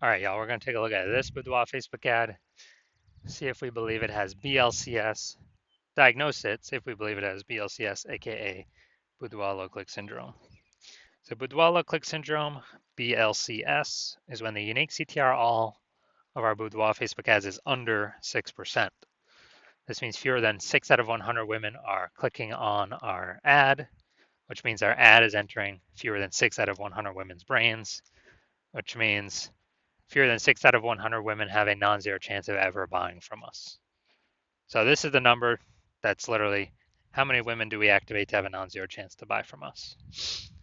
All right, y'all, we're going to take a look at this Boudoir Facebook ad, see if we believe it has BLCS, diagnose it, see if we believe it has BLCS, aka Boudoir low click syndrome. So Boudoir low click syndrome, BLCS, is when the unique CTR all of our Boudoir Facebook ads is under 6%. This means fewer than 6 out of 100 women are clicking on our ad, which means our ad is entering fewer than 6 out of 100 women's brains, which means fewer than 6 out of 100 women have a non-zero chance of ever buying from us. So this is the number that's literally how many women do we activate to have a non-zero chance to buy from us.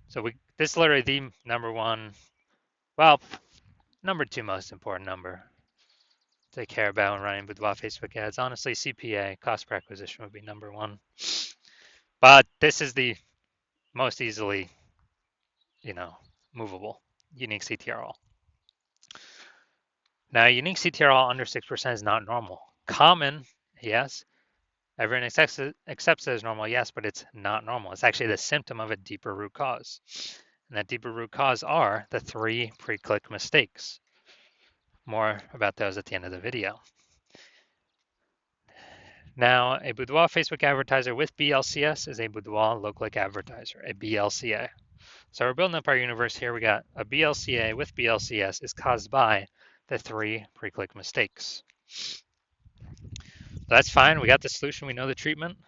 So this is literally the number one, well, number two most important number to care about when running Boudoir Facebook ads. Honestly, CPA, cost per acquisition, would be number one. But this is the most easily, movable, unique CTRL. Now, unique CTRL under 6% is not normal. Common, yes. Everyone accepts it as normal, yes, but it's not normal. It's actually the symptom of a deeper root cause. And that deeper root cause are the 3 pre-click mistakes. More about those at the end of the video. Now, a Boudoir Facebook advertiser with BLCS is a Boudoir low-click advertiser, a BLCA. So we're building up our universe here. We got a BLCA with BLCS is caused by the 3 pre-click mistakes. That's fine. We got the solution. We know the treatment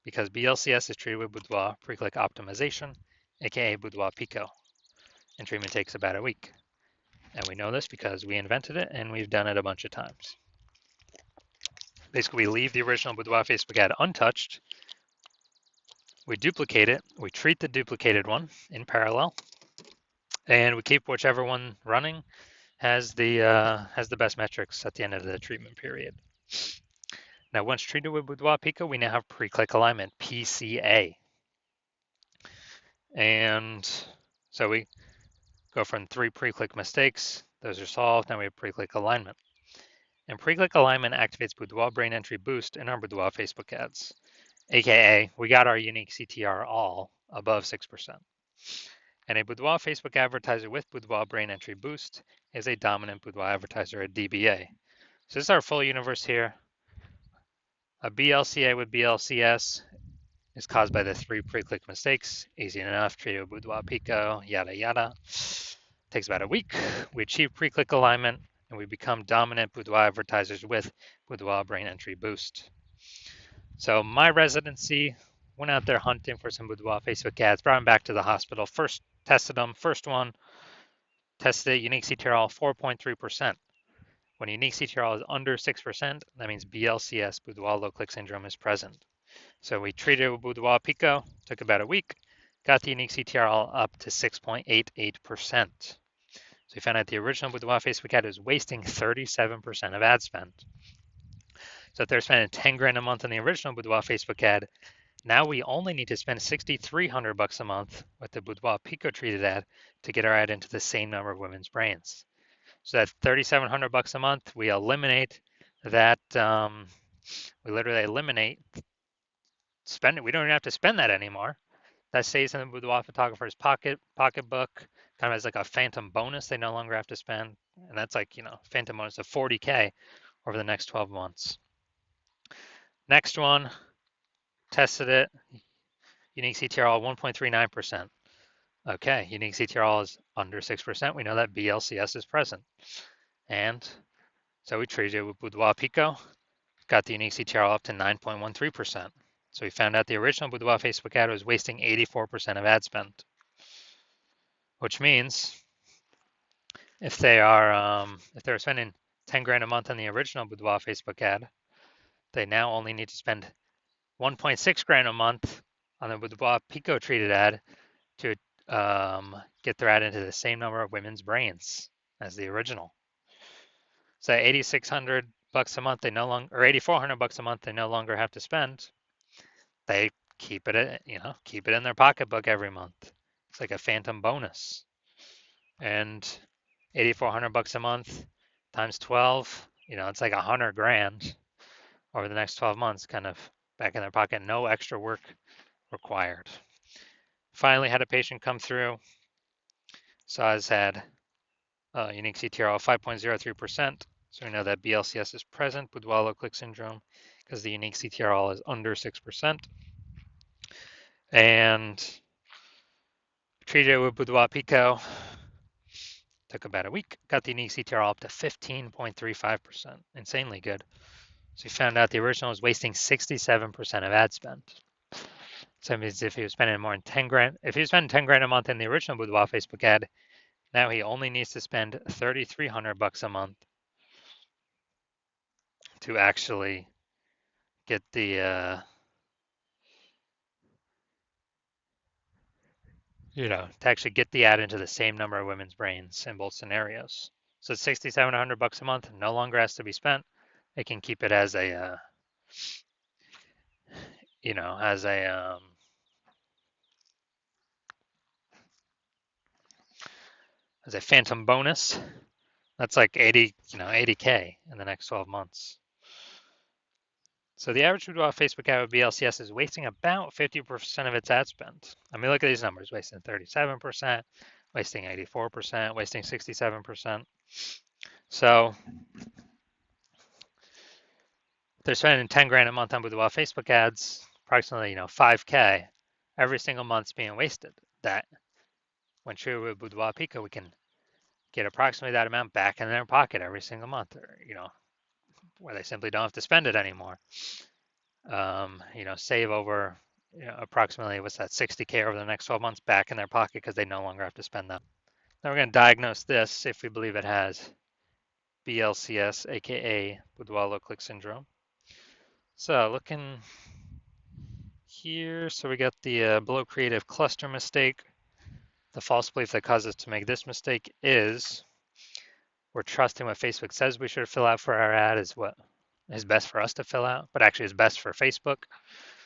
because BLCS is treated with Boudoir pre-click optimization, aka Boudoir Pico, and treatment takes about a week. And we know this because we invented it and we've done it a bunch of times. Basically, we leave the original Boudoir Facebook ad untouched. We duplicate it. We treat the duplicated one in parallel, and we keep whichever one running has the best metrics at the end of the treatment period. Now, once treated with Boudoir Pico, we now have pre-click alignment, PCA. And so we go from 3 pre-click mistakes. Those are solved. Now we have pre-click alignment. And pre-click alignment activates Boudoir brain entry boost in our Boudoir Facebook ads, aka we got our unique CTR all above 6%. And a Boudoir Facebook advertiser with Boudoir brain entry boost is a dominant Boudoir advertiser, a DBA. So this is our full universe here. A BLCA with BLCS is caused by the 3 pre-click mistakes. Easy enough, treated with Boudoir Pico, yada yada. Takes about a week. We achieve pre-click alignment and we become dominant Boudoir advertisers with Boudoir brain entry boost. So my residency, went out there hunting for some Boudoir Facebook ads, brought them back to the hospital. First tested them, first one, tested it, unique CTRL 4.3%. When unique CTRL is under 6%, that means BLCS, Boudoir low click syndrome, is present. So we treated it with Boudoir Pico, took about a week, got the unique CTRL up to 6.88%. So we found out the original Boudoir Facebook ad was wasting 37% of ad spend. So if they're spending 10 grand a month on the original Boudoir Facebook ad, now we only need to spend $6,300 a month with the Boudoir Pico treated ad to get our ad into the same number of women's brains. So that's $3,700 a month. We eliminate that. We literally eliminate spending. We don't even have to spend that anymore. That stays in the Boudoir photographer's pocketbook, kind of as like a phantom bonus they no longer have to spend. And that's like, phantom bonus of 40K over the next 12 months. Next one, tested it. Unique CTRL 1.39%. Okay, unique CTRL is under 6%. We know that BLCS is present. And so we treated it with Boudoir Pico, got the unique CTRL up to 9.13%. So we found out the original Boudoir Facebook ad was wasting 84% of ad spend, which means if they're spending 10 grand a month on the original Boudoir Facebook ad, they now only need to spend 1.6 grand a month on the Boudoir Pico treated ad to get their ad into the same number of women's brains as the original. So $8,600 a month they no longer, or $8,400 a month they no longer have to spend. They keep it, keep it in their pocketbook every month. It's like a phantom bonus. And $8,400 a month times 12, it's like 100 grand over the next 12 months, kind of back in their pocket. No extra work required. Finally had a patient come through, saw his ad, Unique CTRL 5.03%. So we know that BLCS is present, boudoir low click syndrome, because the unique CTRL is under 6%. And treated it with boudoir pico. Took about a week. Got the unique CTRL up to 15.35%. Insanely good. So we found out the original was wasting 67% of ad spend. So it means if he was spending more than 10 grand, if he was spending 10 grand a month in the original boudoir Facebook ad, now he only needs to spend 3,300 bucks a month to actually get the to actually get the ad into the same number of women's brains in both scenarios. So 6,700 bucks a month no longer has to be spent. They can keep it as a as a phantom bonus. That's like 80K in the next 12 months. So the average boudoir Facebook ad with BLCS is wasting about 50% of its ad spend. I mean, look at these numbers: wasting 37%, wasting 84%, wasting 67%. So they're spending 10 grand a month on boudoir Facebook ads, approximately 5K every single month's being wasted. That when true with boudoir pico, we can get approximately that amount back in their pocket every single month, or where they simply don't have to spend it anymore. Save over approximately 60K over the next 12 months back in their pocket because they no longer have to spend that. Now we're going to diagnose this if we believe it has BLCS, aka boudoir low click syndrome. So looking here, so we got the below creative cluster mistake. The false belief that causes us to make this mistake is we're trusting what Facebook says we should fill out for our ad is what is best for us to fill out, but actually is best for Facebook.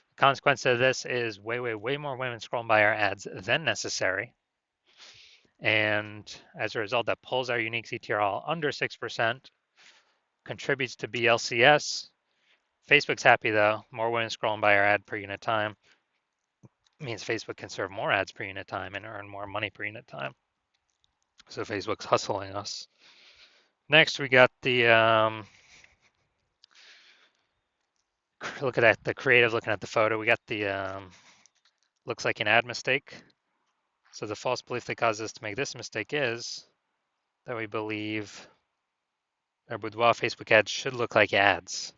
The consequence of this is way more women scrolling by our ads than necessary. And as a result, that pulls our unique CTRL under 6%, contributes to BLCS. Facebook's happy though. More women scrolling by our ad per unit time means Facebook can serve more ads per unit time and earn more money per unit time. So Facebook's hustling us. Next, we got the look at the creative, looking at the photo. We got the looks like an ad mistake. So the false belief that causes us to make this mistake is that we believe our boudoir Facebook ads should look like ads.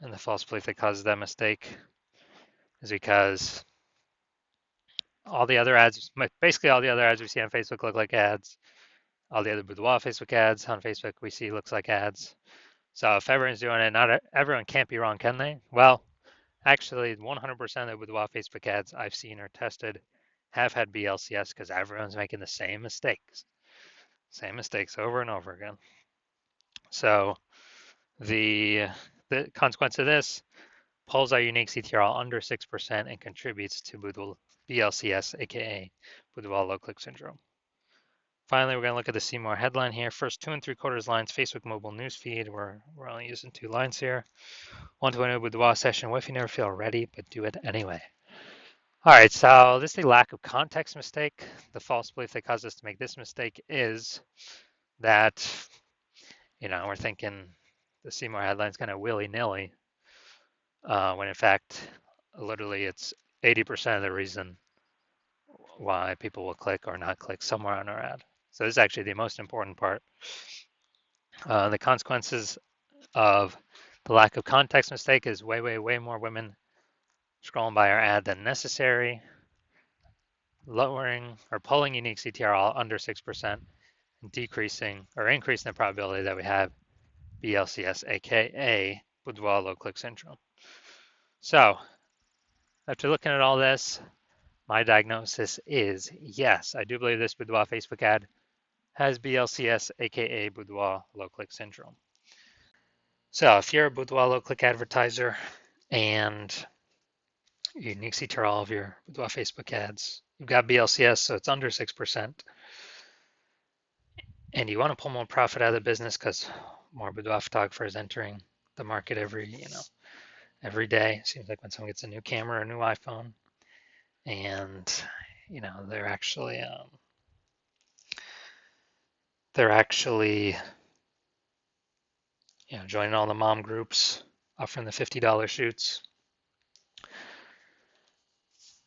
And the false belief that causes that mistake is because all the other ads, basically all the other ads we see on Facebook look like ads. All the other boudoir Facebook ads on Facebook we see looks like ads. So if everyone's doing it, not everyone can't be wrong, can they? Well, actually 100% of the boudoir Facebook ads I've seen or tested have had BLCS because everyone's making the same mistakes. Same mistakes over and over again. So the consequence of this pulls our unique CTRL under 6% and contributes to BLCS, aka boudoir low click syndrome. Finally, we're going to look at the see more headline here. First 2 3/4 lines, Facebook mobile newsfeed. We're only using 2 lines here. 120 boudoir session. What if you never feel ready, but do it anyway? All right, so this is a lack of context mistake. The false belief that caused us to make this mistake is that, we're thinking the see more headline's kind of willy-nilly, when in fact, literally it's 80% of the reason why people will click or not click somewhere on our ad. So this is actually the most important part. The consequences of the lack of context mistake is way more women scrolling by our ad than necessary, lowering or pulling unique CTRL under 6%, and decreasing or increasing the probability that we have BLCS, aka boudoir low click syndrome. So after looking at all this, my diagnosis is yes, I do believe this boudoir Facebook ad has BLCS, aka boudoir low click syndrome. So if you're a boudoir low click advertiser and you unique CTRL all of your boudoir Facebook ads, you've got BLCS, so it's under 6%, and you want to pull more profit out of the business because more boudoir photographers entering the market every day. It seems like when someone gets a new camera or a new iPhone, and they're actually They're actually, joining all the mom groups, offering the $50 shoots.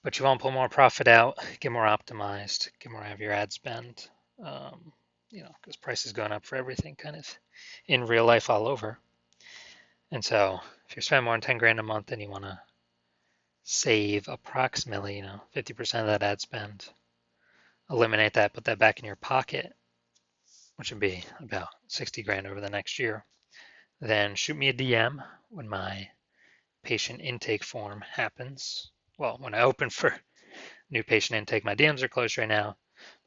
But you want to pull more profit out, get more optimized, get more out of your ad spend. Um, because prices going up for everything kind of in real life all over. And so if you're spending more than 10 grand a month and you want to save approximately, 50% of that ad spend, eliminate that, put that back in your pocket, which would be about 60 grand over the next year, then shoot me a DM when my patient intake form happens. Well, when I open for new patient intake, my DMs are closed right now,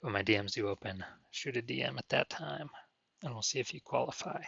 but when my DMs do open, shoot a DM at that time, and we'll see if you qualify.